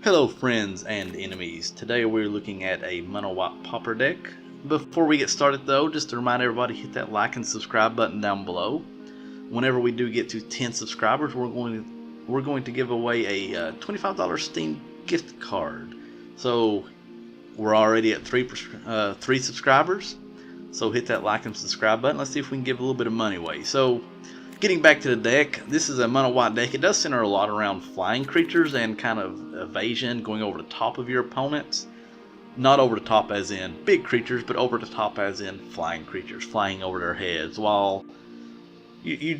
Hello friends and enemies, today we're looking at a mono white pauper deck. Before we get started though, just to remind everybody, hit that like and subscribe button down below. Whenever we do get to 10 subscribers, we're going to give away a $25 Steam gift card. So we're already at three subscribers, so hit that like and subscribe button. Let's see if we can give a little bit of money away. So getting back to the deck, this is a mono white deck. It does center a lot around flying creatures and kind of evasion, going over the top of your opponents. Not over the top as in big creatures, but over the top as in flying creatures, flying over their heads, while your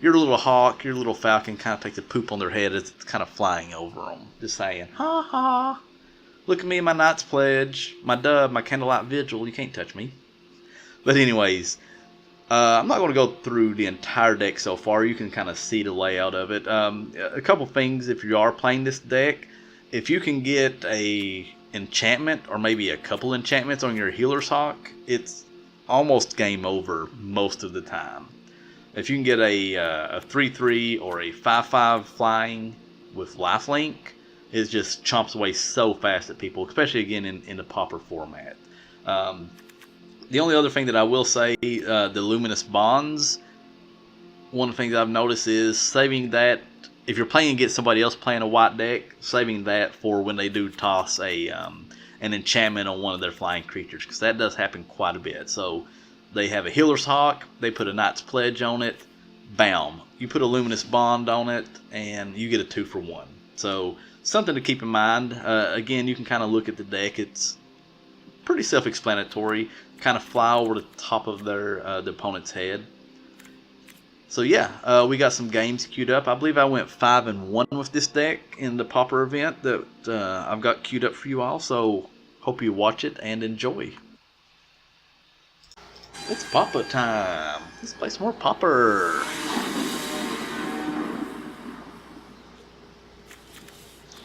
little hawk, your little falcon kind of takes a poop on their head as it's kind of flying over them. Just saying, ha ha, look at me, my Knight's Pledge, my dub, my Candlelight Vigil, you can't touch me. But anyways, I'm not going to go through the entire deck so far. You can kind of see the layout of it. A couple things if you are playing this deck. If you can get a enchantment or maybe a couple enchantments on your Healer's Hawk, it's almost game over most of the time. If you can get a 3/3 or a 5/5 flying with lifelink, it just chomps away so fast at people, especially again in the pauper format. The only other thing that I will say, the Luminous Bonds, one of the things I've noticed is saving that, if you're playing against somebody else playing a white deck, saving that for when they do toss an enchantment on one of their flying creatures, because that does happen quite a bit. So they have a Healer's Hawk, they put a Knight's Pledge on it, bam, you put a Luminous Bond on it, and you get a 2-for-1. So something to keep in mind. Again, you can kind of look at the deck. It's pretty self-explanatory. Kind of fly over the top of the opponent's head. So yeah, we got some games queued up. I believe I went 5-1 with this deck in the pauper event that I've got queued up for you all. So hope you watch it and enjoy. It's pauper time. Let's play some more pauper.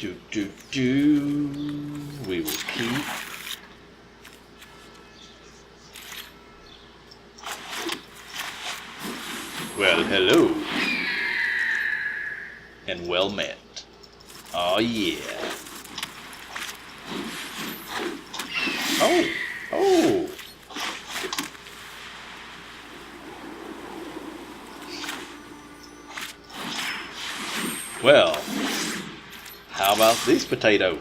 We will keep. Well, hello. And well met. Oh, yeah. Oh. Well, how about these potatoes?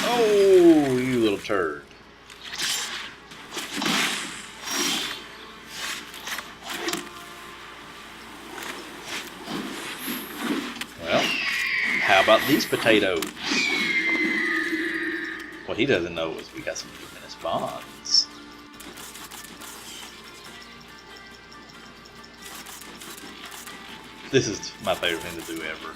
Oh, you little turd. Well, how about these potatoes? What he doesn't know is we got some Luminous Bonds. This is my favorite thing to do ever.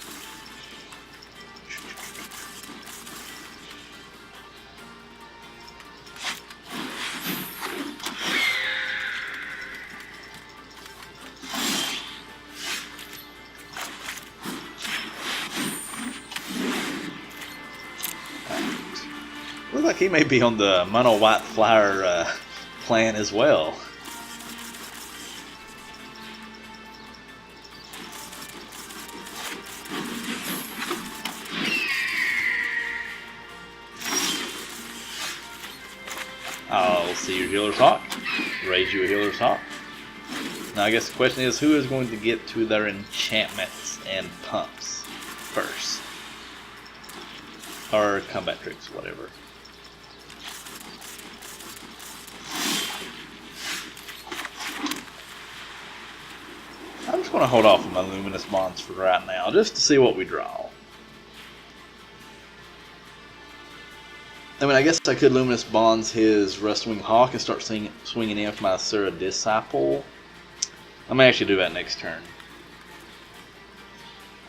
Looks like he may be on the mono white flyer plan as well. I'll see your Healer's Hawk, raise you a Healer's Hawk. Now I guess the question is, who is going to get to their enchantments and pumps first? Or combat tricks, whatever. I'm just going to hold off on my Luminous Bonds for right now, just to see what we draw. I mean, I guess I could Luminous Bonds his Rustwing Hawk and start swinging in with my Serra Disciple. I may actually do that next turn.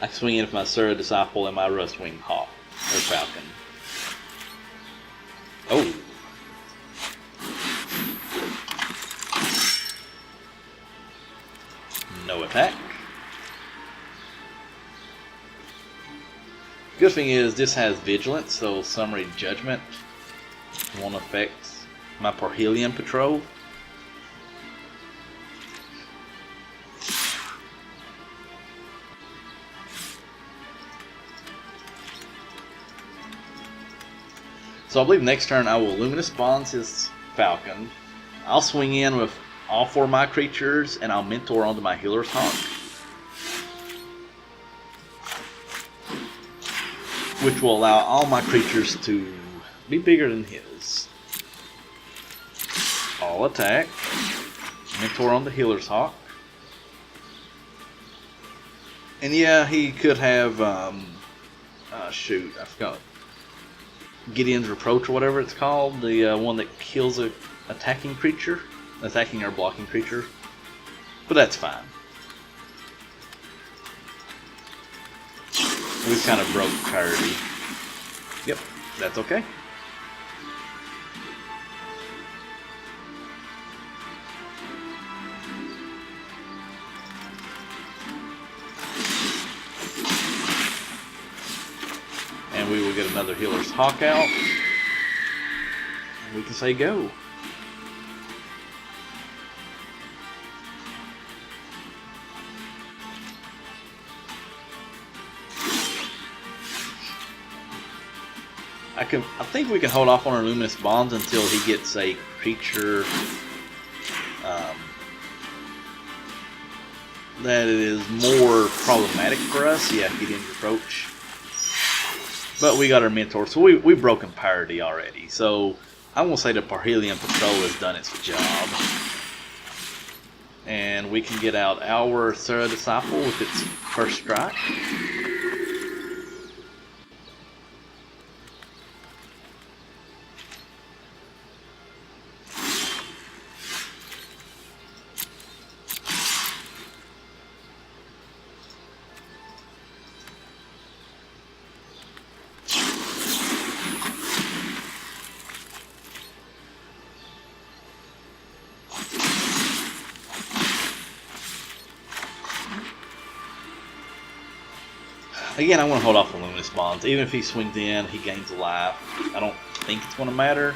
I can swing in with my Serra Disciple and my Rustwing Hawk, or Falcon. Oh. No attack. Good thing is this has Vigilance, so Summary Judgment won't affect my Parhelion Patrol. So I believe next turn I will Luminous Bonds his Falcon. I'll swing in with all 4 of my creatures and I'll Mentor onto my Healer's Hawk, which will allow all my creatures to be bigger than his. All attack. Mentor on the Healer's Hawk. And yeah, he could have, shoot, I forgot. Gideon's Reproach or whatever it's called. The one that kills a attacking creature. Attacking or blocking creature. But that's fine. We kind of broke parity. Yep, that's okay. And we will get another Healer's Hawk out. And we can say go. I think we can hold off on our Luminous Bonds until he gets a creature that is more problematic for us. Yeah, Gideon's Reproach. But we got our Mentor, so we've broken parity already. So I'm going to say the Parhelion Patrol has done its job. And we can get out our Serra Disciple with its first strike. Again, I want to hold off on Luminous Bonds. Even if he swings in, he gains a life. I don't think it's going to matter.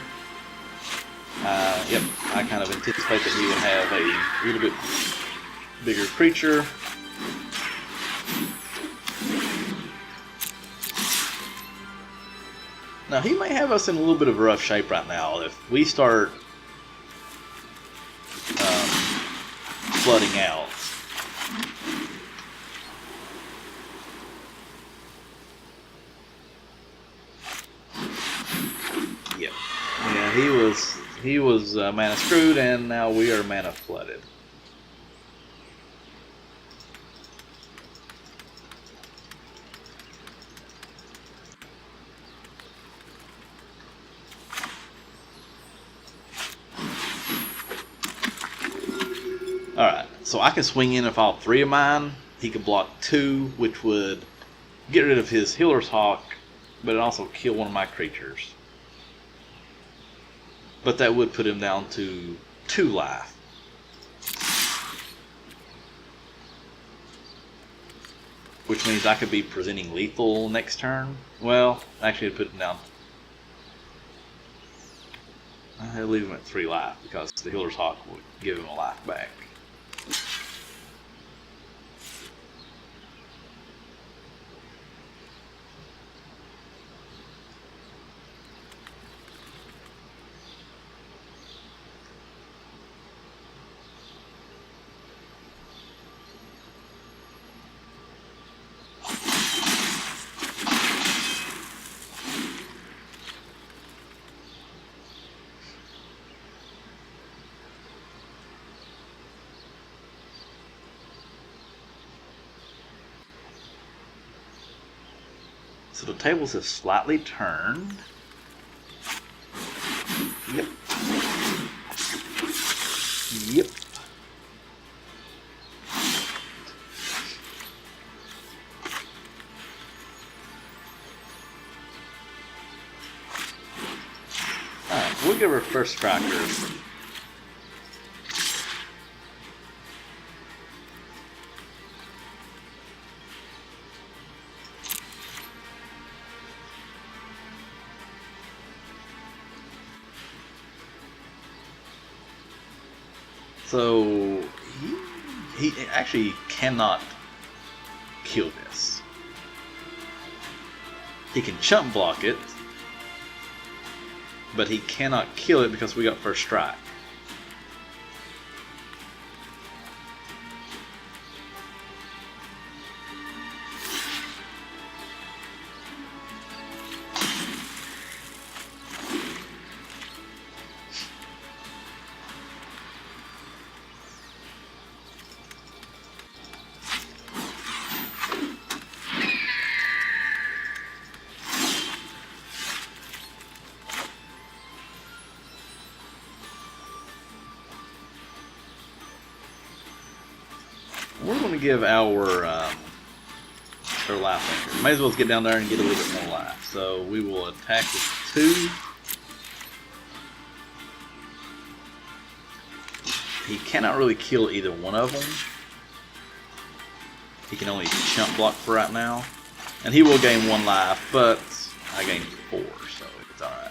Yep, I kind of anticipate that he would have a little bit bigger creature. Now, he may have us in a little bit of rough shape right now. If we start flooding out. He was mana screwed, and now we are mana flooded. Alright, so I can swing in with all 3 of mine. He could block 2, which would get rid of his Healer's Hawk, but it also kill one of my creatures. But that would put him down to 2 life. Which means I could be presenting lethal next turn. Well, actually it'd put him down. I'll leave him at 3 life because the Healer's Hawk would give him a life back. So the tables have slightly turned. Yep. Yep. Alright, we'll give her first strikers. So he actually cannot kill this. He can chump block it, but he cannot kill it because we got first strike. We're going to give our life anchor. Might as well get down there and get a little bit more life. So we will attack with 2. He cannot really kill either one of them. He can only chump block for right now. And he will gain 1 life, but I gained 4, so it's alright.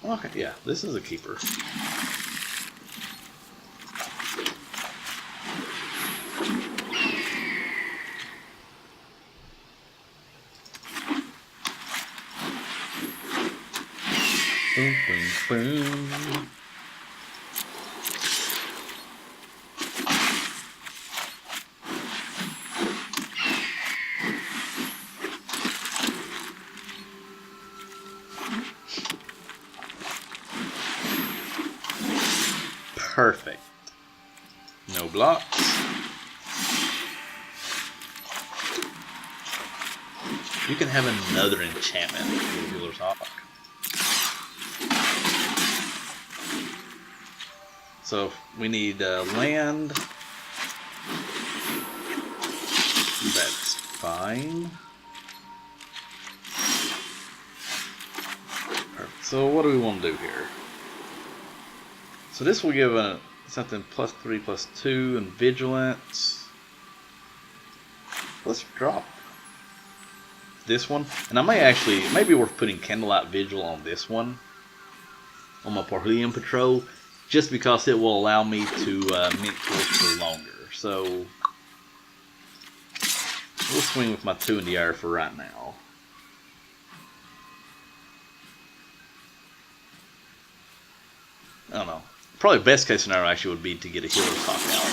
Okay, yeah, this is a keeper. Boom, boom, boom. Perfect. No blocks. You can have another enchantment with Healer's Hawk. So we need land. That's fine. Perfect. So what do we want to do here? So this will give something +3/+2 and vigilance. Let's drop this one, and I maybe worth putting Candlelight Vigil on this one, on my Parhelion Patrol, just because it will allow me to mint for longer. So we'll swing with my 2 in the air for right now. I don't know. Probably best case scenario actually would be to get a Healer's Hawk out.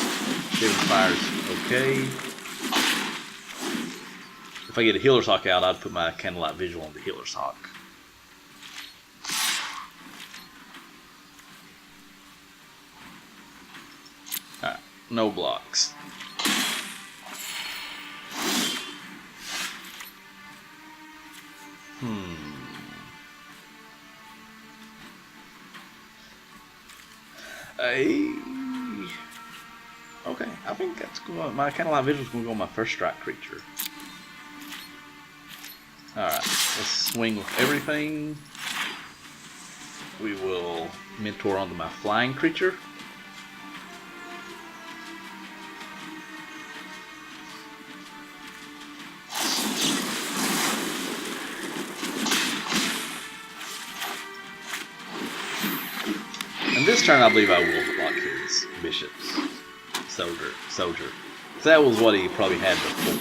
Shivering Fire's okay. If I get a Healer's Hawk out, I'd put my Candlelight Vigil on the Healer's Hawk. Alright, no blocks. Okay, I think that's cool. My Candlelight Vigil is going to go on my first strike creature. Alright, let's swing with everything. We will mentor onto my flying creature. And this turn I believe I will block his bishops. Soldier. So that was what he probably had before.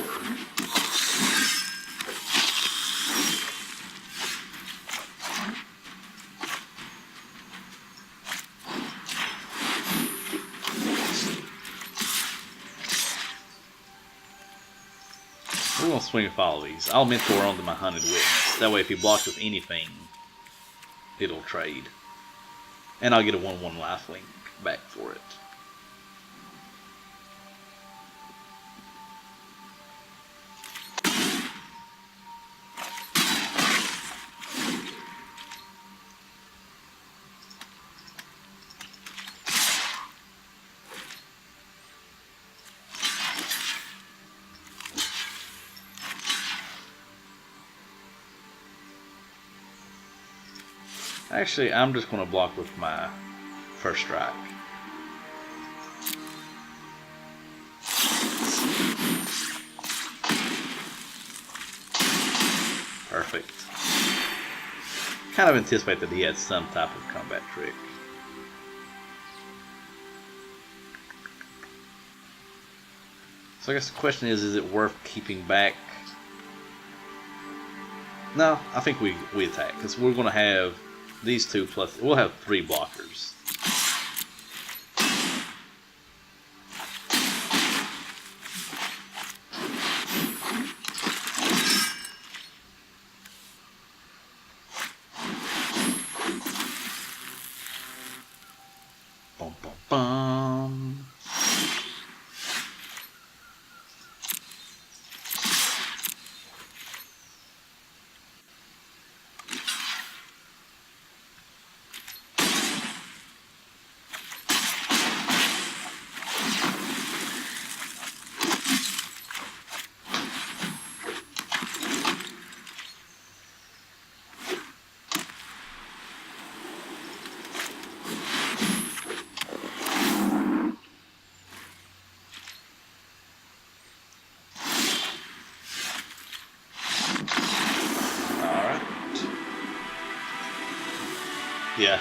We're going to swing with all of these. I'll mentor onto my Hunted Witness. That way if he blocks with anything, it'll trade. And I'll get a 1/1 lifelink back for it. Actually, I'm just going to block with my first strike. Perfect. Kind of anticipate that he had some type of combat trick. So I guess the question is it worth keeping back? No, I think we attack, because we're going to have these two plus, we'll have 3 blockers. Bum, bum, bum. Yeah,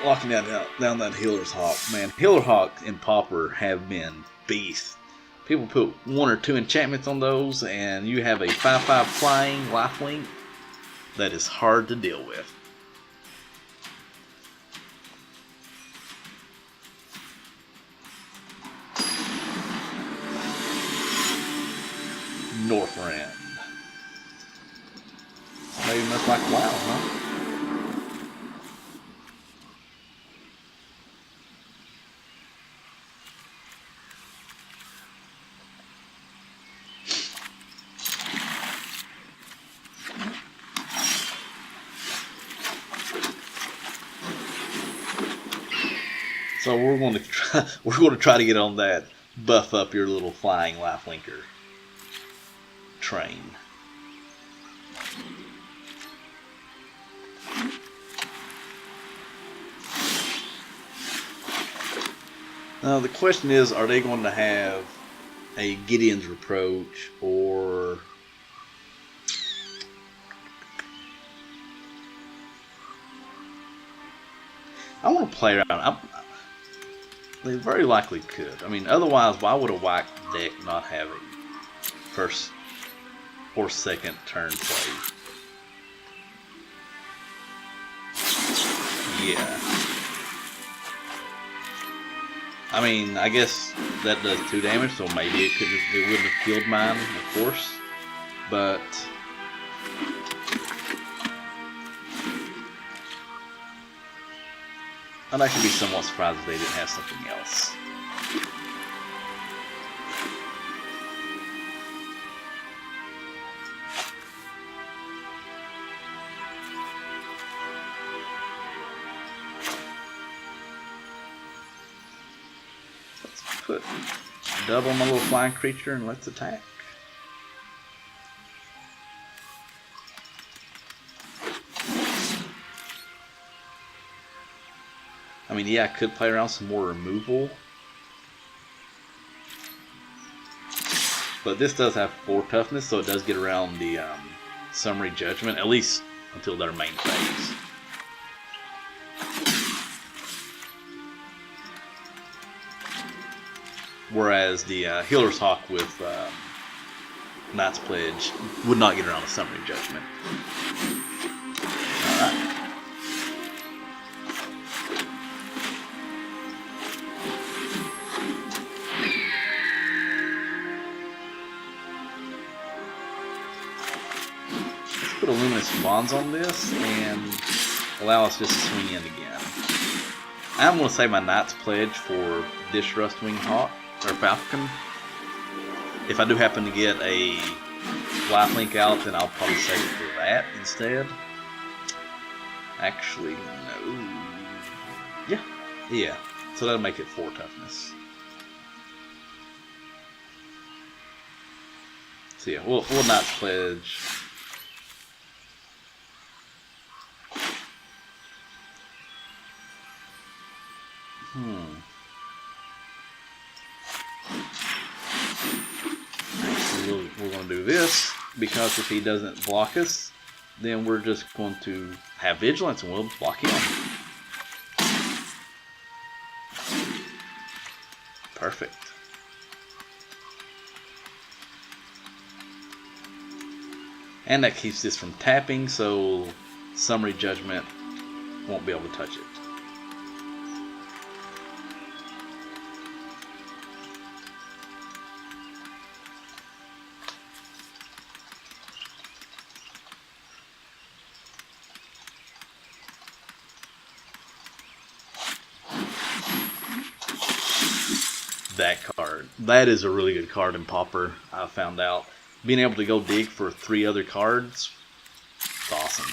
locking down that Healer's Hawk. Man, Healer Hawk and Pauper have been beasts. People put 1 or 2 enchantments on those, and you have a 5/5 flying lifelink that is hard to deal with. Northrend. Maybe much like WoW, huh? So we're going to try to get on that buff up your little flying lifelinker train. Now the question is, are they going to have a Gideon's Reproach or I want to play around. They very likely could. I mean, otherwise, why would a white deck not have a first or second turn play? Yeah. I mean, I guess that does 2 damage, so maybe it wouldn't have killed mine, of course. But I'd actually be somewhat surprised if they didn't have something else. Let's put double on my little flying creature and let's attack. I mean, yeah, I could play around some more removal. But this does have 4 toughness, so it does get around the Summary Judgment, at least until their main phase. Whereas the Healer's Hawk with Knight's Pledge would not get around the Summary Judgment. Alright. Put a Luminous Bonds on this and allow us just to swing in again. I'm going to save my Knight's Pledge for this Rustwing Falcon. If I do happen to get a lifelink out, then I'll probably save it for that instead. Actually, no. Yeah. So that'll make it 4 toughness. So yeah, we'll Knight's Pledge. to do this, because if he doesn't block us, then we're just going to have Vigilance and we'll block him. Perfect. And that keeps this from tapping, so Summary Judgment won't be able to touch it. That card. That is a really good card in Pauper, I found out. Being able to go dig for 3 other cards, it's awesome.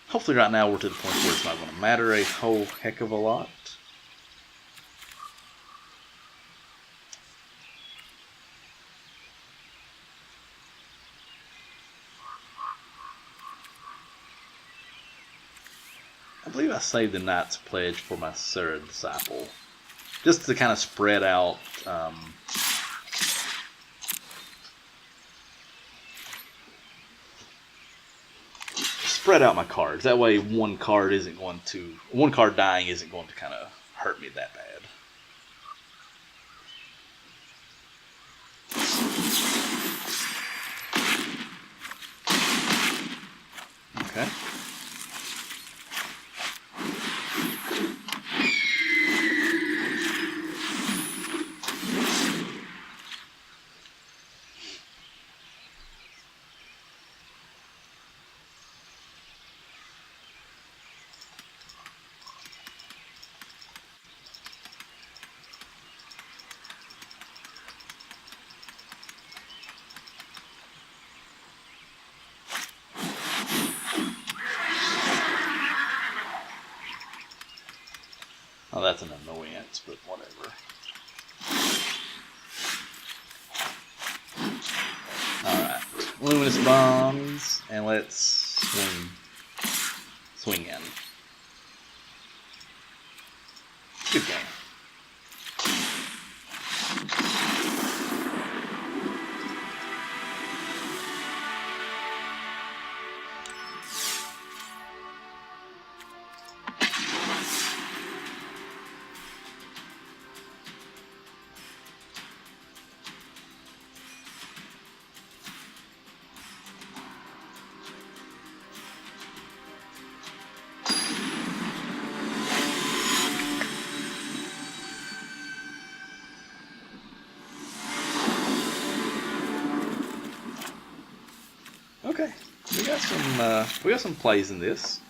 Hopefully right now we're to the point where it's not going to matter a whole heck of a lot. I believe I saved the Knight's Pledge for my Serra Disciple, just to kind of spread out my cards. That way one card dying isn't going to kind of hurt me that bad. Okay. Oh, that's an annoyance, but whatever. Alright. Luminous Bonds, and let's swing in. Good game. Okay, we got some plays in this.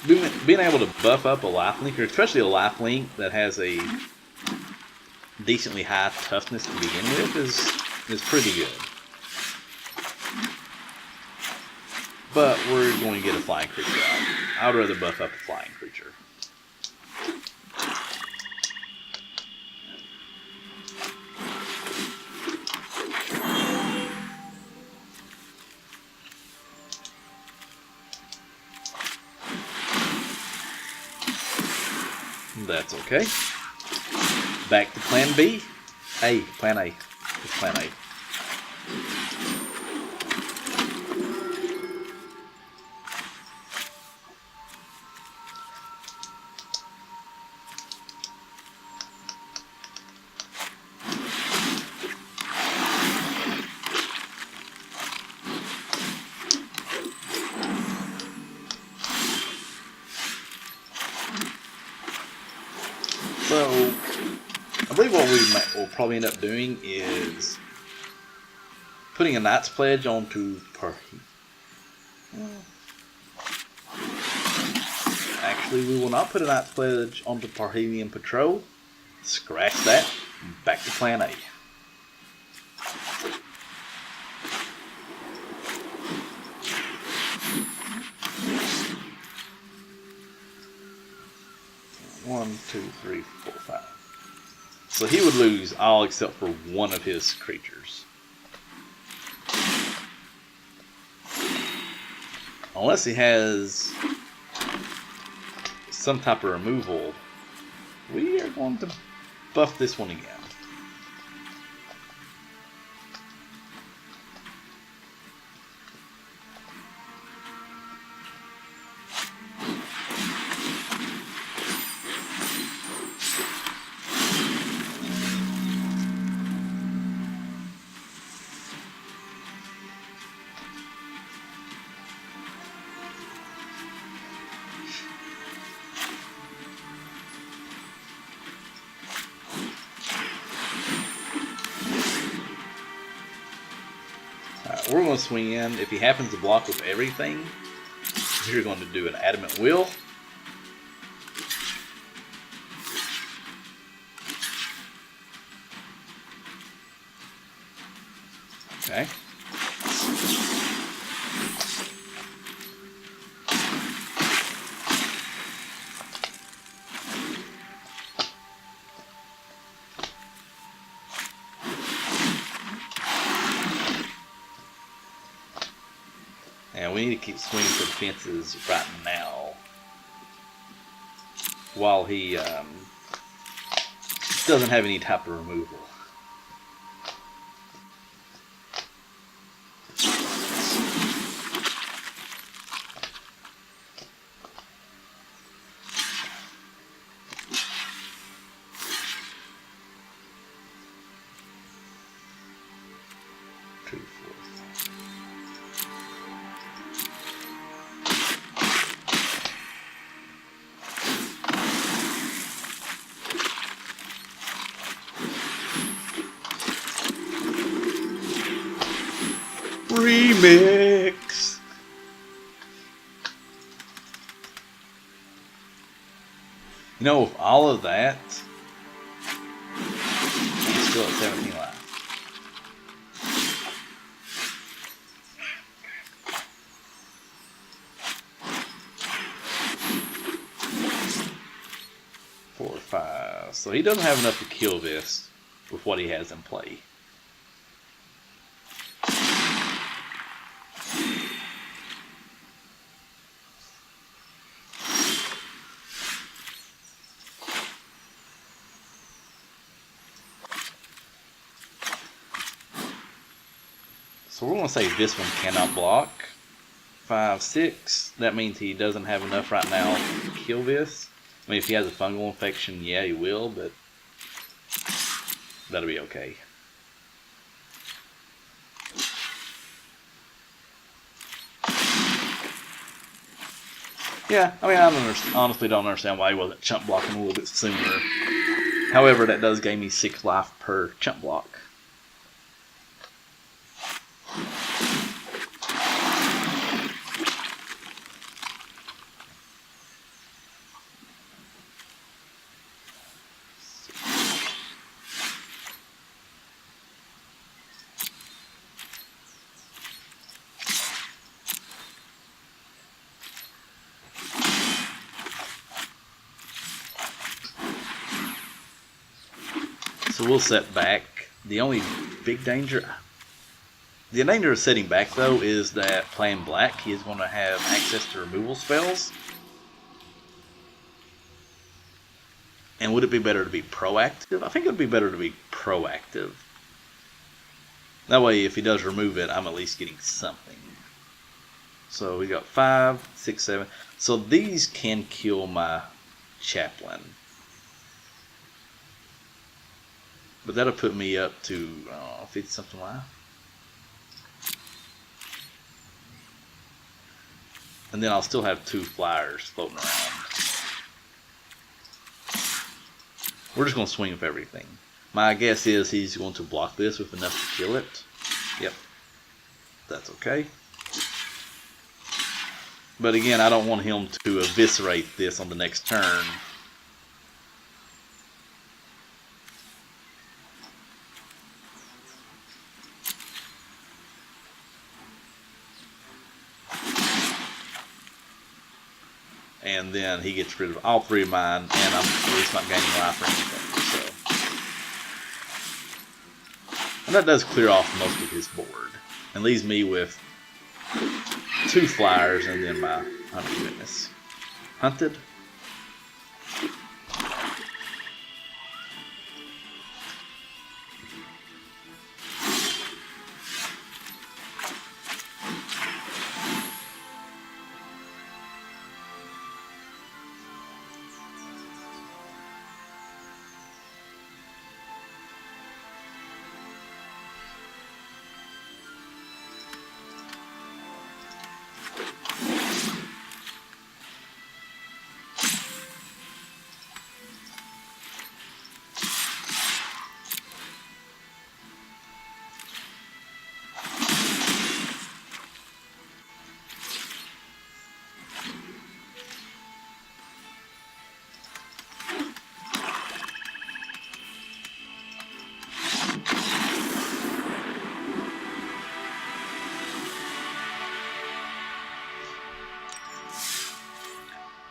Being able to buff up a lifelink, or especially a lifelink that has a decently high toughness to begin with, is pretty good. But we're going to get a flying creature out. I would rather buff up a flying creature. That's okay. Back to plan B. Plan A. It's plan A. So, I believe what we'll probably end up doing is putting a Knight's Pledge onto Parhelion. Actually, we will not put a Knight's Pledge onto Parhelion Patrol. Scratch that. Back to plan A. One, two, three, four, five. So he would lose all except for one of his creatures. Unless he has some type of removal, we are going to buff this one again. we're going to swing in. If he happens to block with everything, we're going to do an Adamant Will. Okay. And we need to keep swinging for the fences right now, while he doesn't have any type of removal. Remix. You know, with all of that, he's still at 17 life. Four, five. So he doesn't have enough to kill this with what he has in play. So we're going to say this one cannot block. 5, 6. That means he doesn't have enough right now to kill this. I mean, if he has a fungal infection, yeah, he will, but that'll be okay. Yeah, I mean, I honestly don't understand why he wasn't chump blocking a little bit sooner. However, that does gain me 6 life per chump block. So we'll set back. The only big danger... The danger of setting back, though, is that playing black, he is going to have access to removal spells. And would it be better to be proactive? I think it would be better to be proactive. That way, if he does remove it, I'm at least getting something. So we got 5, 6, 7. So these can kill my Chaplain. But that'll put me up to 50 something life. And then I'll still have 2 flyers floating around. We're just going to swing with everything. My guess is he's going to block this with enough to kill it. Yep. That's okay. But again, I don't want him to eviscerate this on the next turn. And then he gets rid of all 3 of mine, and I'm at least not gaining life or anything. So. And that does clear off most of his board. And leaves me with 2 flyers and then my Hunted Witness. Hunted.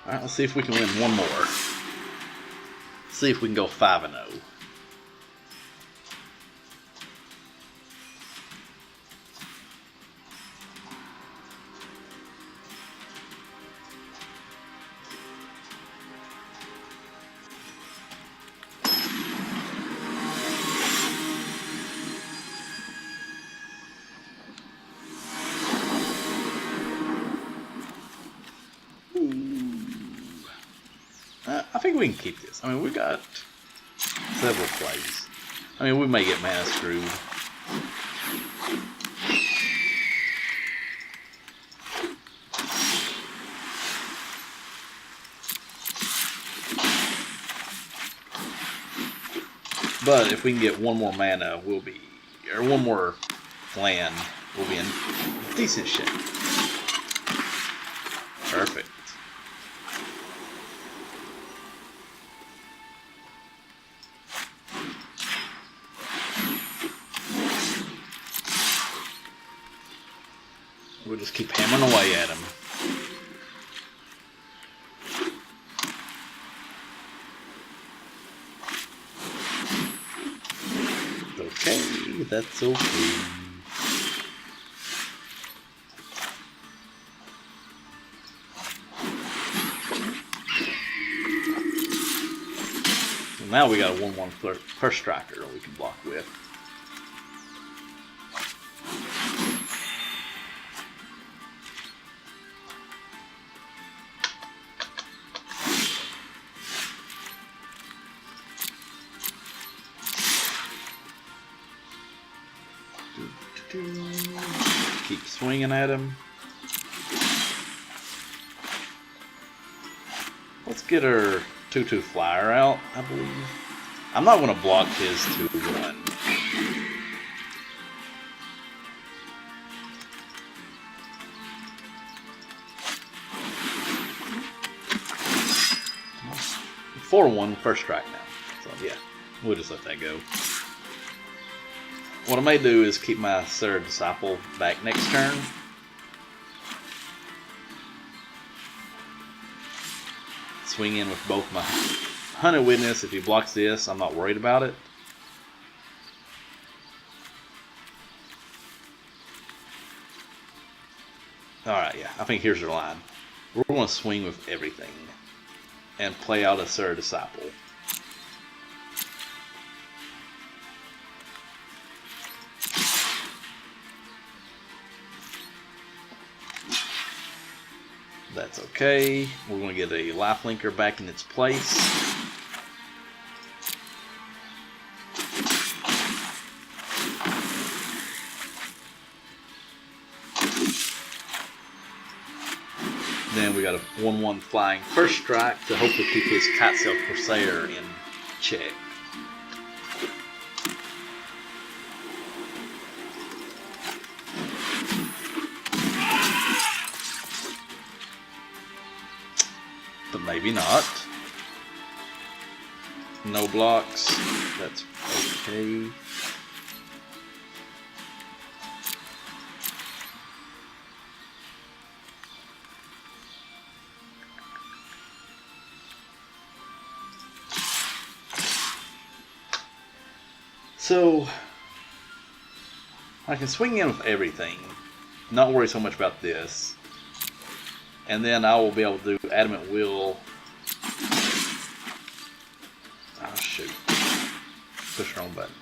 Alright, let's see if we can win one more. See if we can go 5-0. I think we can keep this. I mean, we got several plays. I mean, we may get mana screwed. But if we can get one more mana, we'll be, or one more land, we'll be in decent shape. Perfect. We'll just keep hammering away at him. Okay, that's okay. So now we got a 1/1 first striker we can block with. Keep swinging at him. Let's get our 2/2 flyer out, I believe. I'm not going to block his 2/1. Four-1 first strike now. So yeah, we'll just let that go. What I may do is keep my Serra Disciple back next turn. Swing in with both my Hunted Witness. If he blocks this, I'm not worried about it. Alright, yeah, I think here's our line. We're going to swing with everything and play out a Serra Disciple. That's okay. We're going to get a lifelinker back in its place. Then we got a 1/1 flying first strike to hopefully keep his Kitesail Corsair in check. But maybe not. No blocks. That's okay. So I can swing in with everything, not worry so much about this. And then I will be able to do Adamant Will. Oh shoot. Push the wrong button.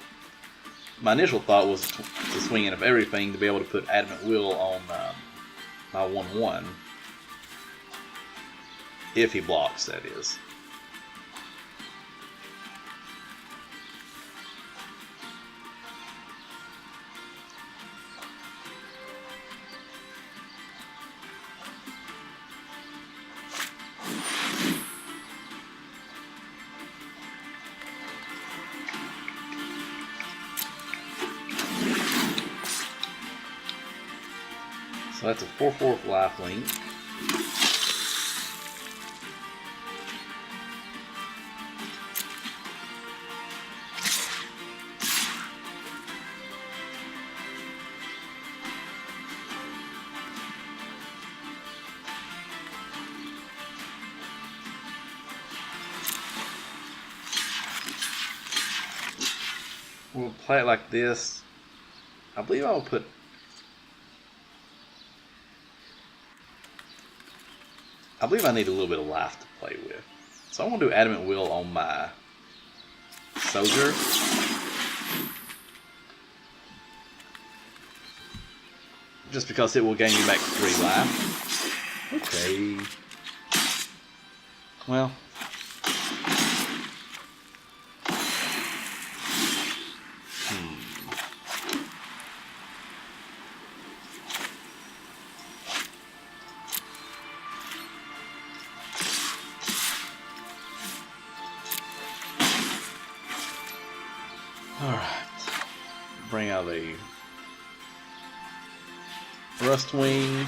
My initial thought was to swing in of everything to be able to put Adamant Will on my 1/1. If he blocks, that is. So that's a 4/4 lifelink. We'll play it like this. I believe I'll put... I believe I need a little bit of life to play with. So I'm going to do Adamant Will on my Soldier. Just because it will gain me back 3 life. Okay. Well. Alright. Bring out a Rustwing.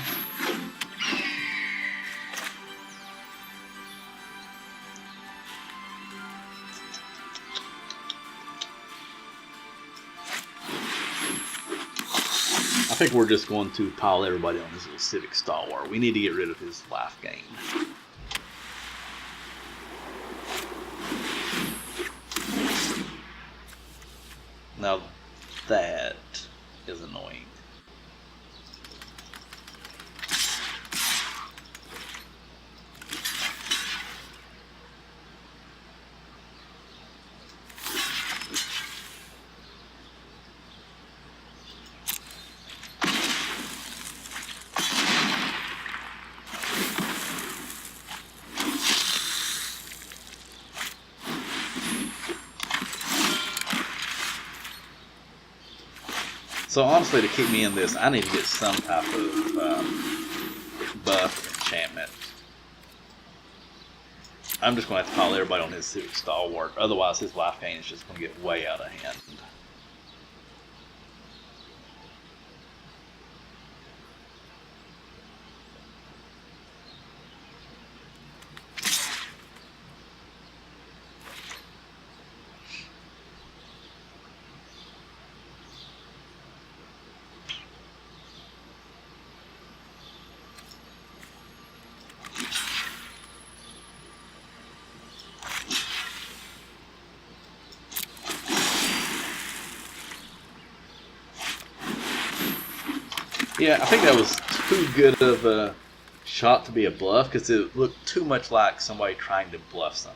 I think we're just going to pile everybody on this little Civic Stalwart. We need to get rid of his life gain. Now that is annoying. So honestly, to keep me in this, I need to get some type of buff enchantment. I'm just going to have to pile everybody on his Civic Stalwart. Otherwise, his life gain is just going to get way out of hand. Yeah, I think that was too good of a shot to be a bluff because it looked too much like somebody trying to bluff something.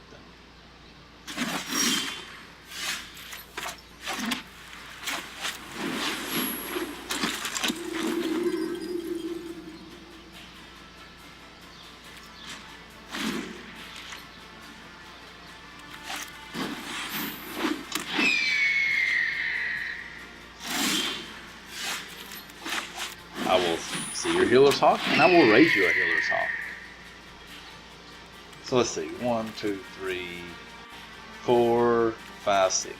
I will see your Healer's Hawk, and I will raise you a Healer's Hawk. So let's see. 1, 2, 3, 4, 5, 6.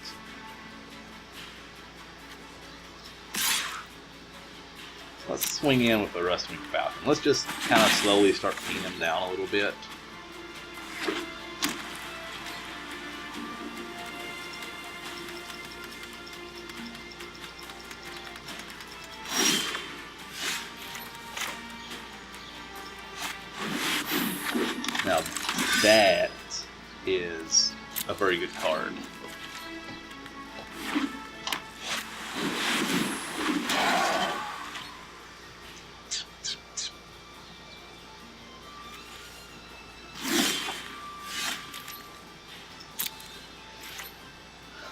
Let's swing in with the Rustwing Falcon. Let's just kind of slowly start pinning them down a little bit. Now that is a very good card.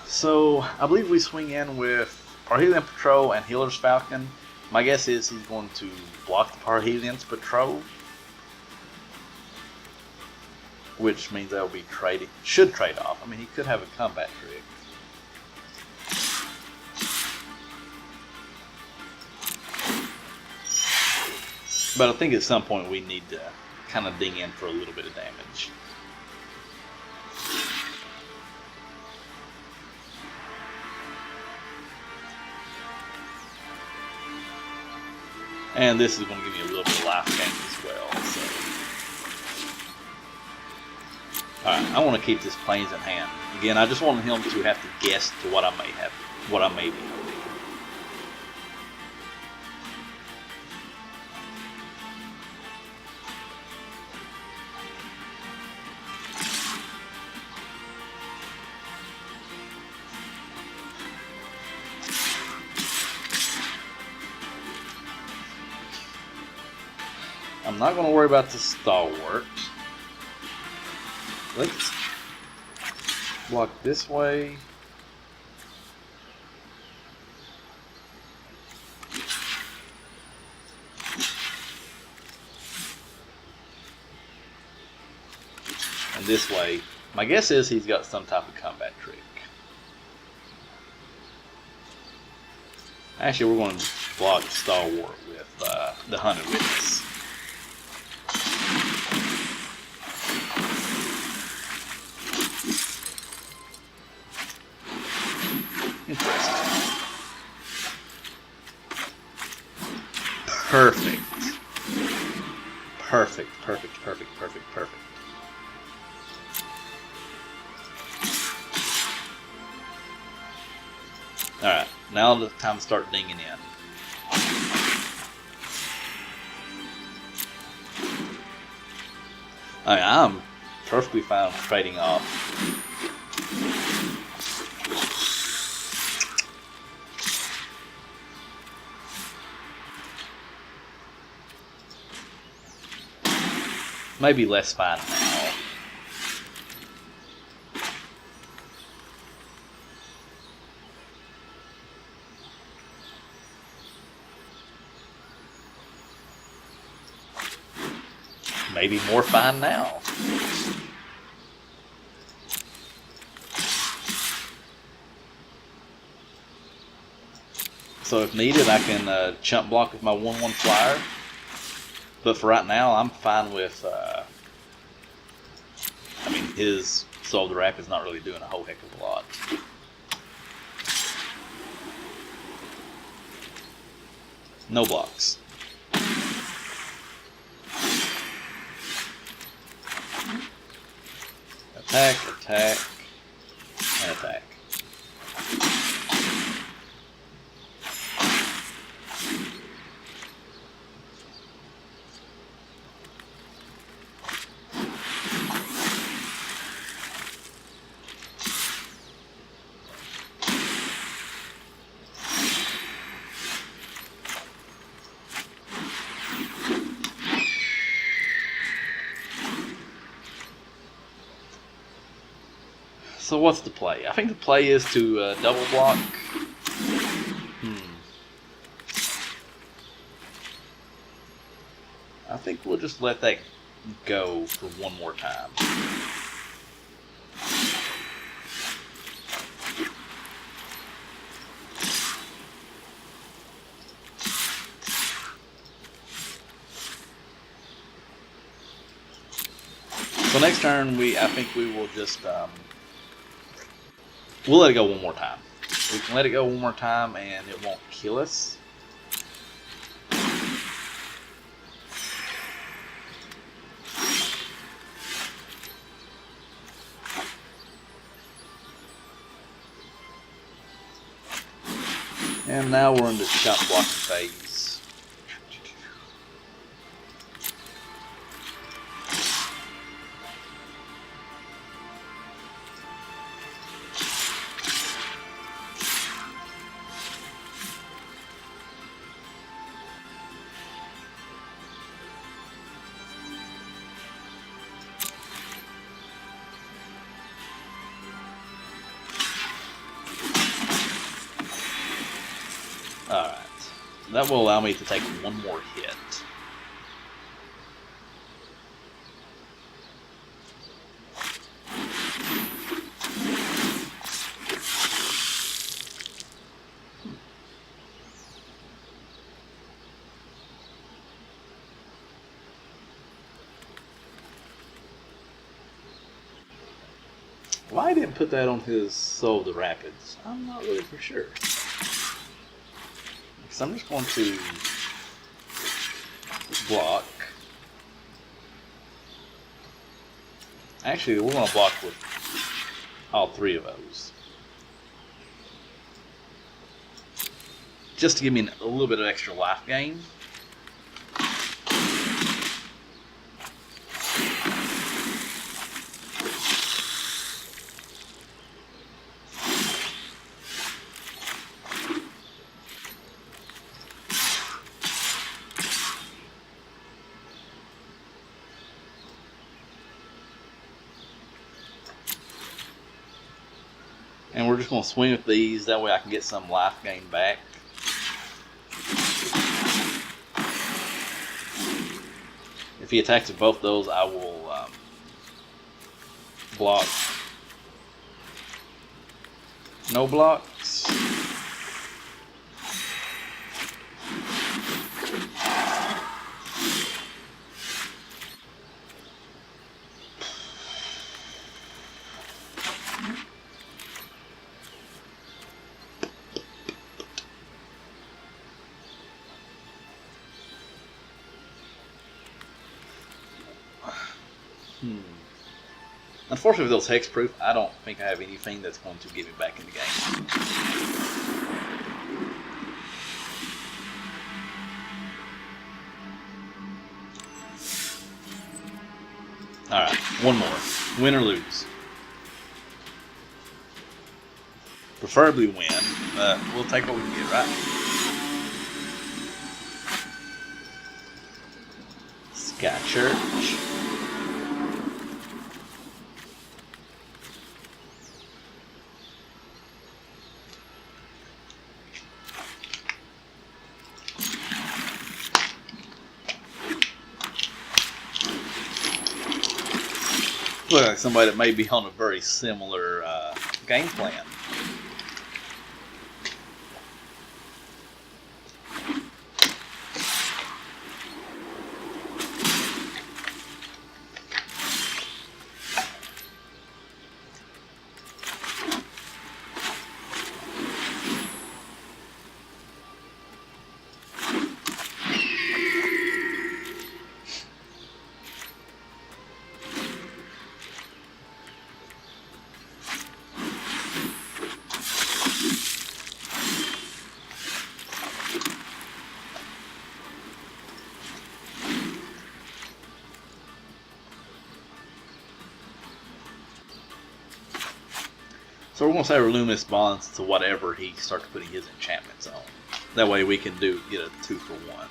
So I believe we swing in with Parhelion Patrol and Healer's Falcon. My guess is he's going to block the Parhelion's Patrol, which means they'll be trading. Should trade off. I mean, he could have a combat trick. But I think at some point we need to kind of ding in for a little bit of damage. And this is going to give me a little bit of life gain as well. So. Alright, I want to keep this Plains in hand. Again, I just want him to have to guess to what I may have, what I may be holding. I'm not going to worry about the stalwart. Let's block this way. And this way. My guess is he's got some type of combat trick. Actually, we're going to block the stalwart with the Hunted Witness. Interesting. Perfect. Perfect, perfect, perfect, perfect, perfect. Alright, now the time to start dinging in. Alright, I'm perfectly fine with trading off. Maybe less fine now. Maybe more fine now. So if needed, I can chump block with my 1/1 flyer. But for right now, I'm fine with, I mean, his Soul of the Rapid is not really doing a whole heck of a lot. No blocks. Attack, attack, and attack. So what's the play? I think the play is to double block. I think we'll just let that go for one more time. So next turn, I think we will just we'll let it go one more time. We can let it go one more time and it won't kill us. And now we're in the chump blocking phase. Alright, that will allow me to take one more hit. Why didn't put that on his Soul of the Rapids? I'm not really for sure. So I'm just going to block. Actually, we're going to block with all three of those. Just to give me a little bit of extra life gain. And we're just going to swing with these. That way I can get some life gain back. If he attacks with both those, I will block. No blocks. Unfortunately, with those hexproof, I don't think I have anything that's going to get me back in the game. Alright, one more. Win or lose. Preferably win, but we'll take what we can get, right? Sky Church. Look like somebody that may be on a very similar game plan. So we're going to say Luminous Bonds to whatever he starts putting his enchantments on. That way we can get a 2-for-1.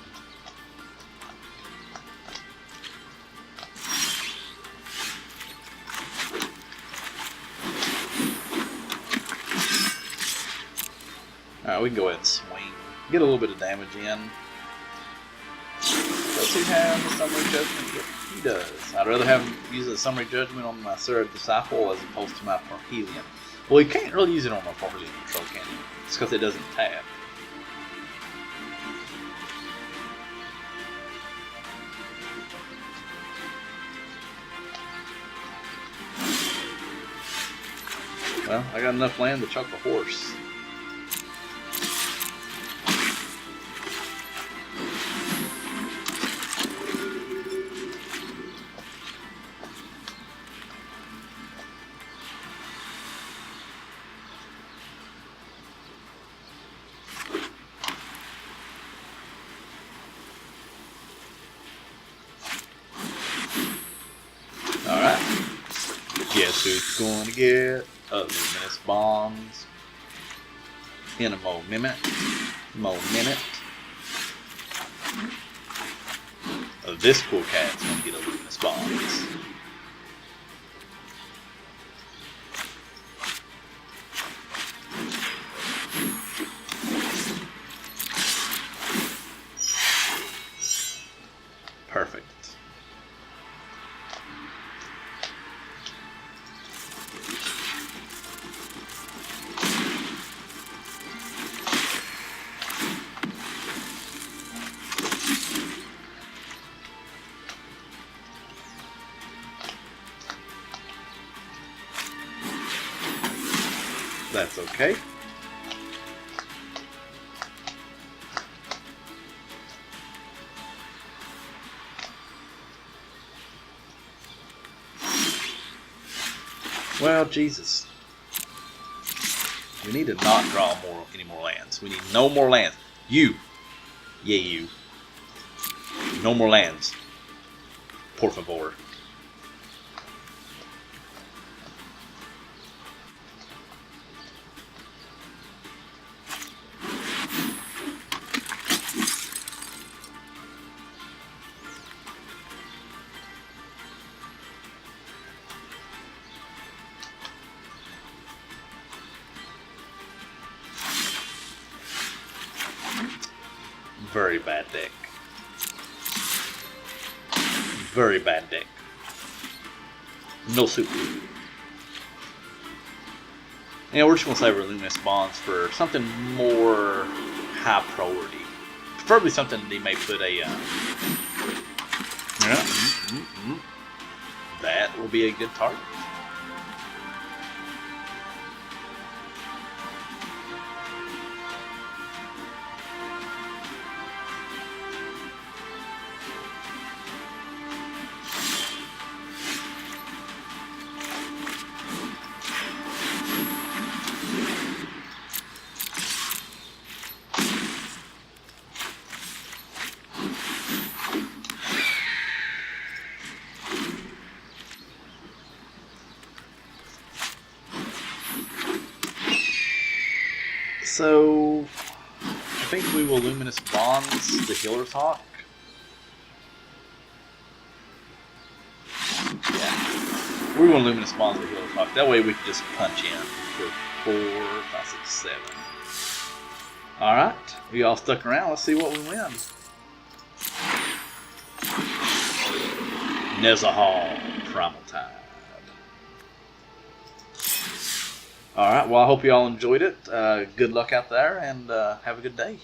Alright, we can go ahead and swing. Get a little bit of damage in. Does he have a Summary Judgment? He does. I'd rather have him use a Summary Judgment on my Serra Disciple as opposed to my Parhelion. Well, you can't really use it on my Parhelion Patrol, can you? It's because it doesn't tap. Well, I got enough land to chuck a horse. Guess who's going to get a Luminous Bonds in a moment. This cool cat's going to get a Luminous Bonds. Perfect. That's okay. Well, Jesus. We need to not draw any more lands. We need no more lands. You. Yeah, you. No more lands. Por favor. Very bad deck. Very bad deck. No super. Yeah, we're just going to save our Luminous Bonds for something more high priority. Preferably something they may put a... That will be a good target. So, I think we will Luminous Bonds the Healer's Hawk. Yeah, we will Luminous Bonds the Healer's Hawk. That way we can just punch in for 4, 5, 6, 7. Alright, we all stuck around. Let's see what we win. Nezahal, Primal Tide. Alright, well I hope you all enjoyed it. Good luck out there and have a good day.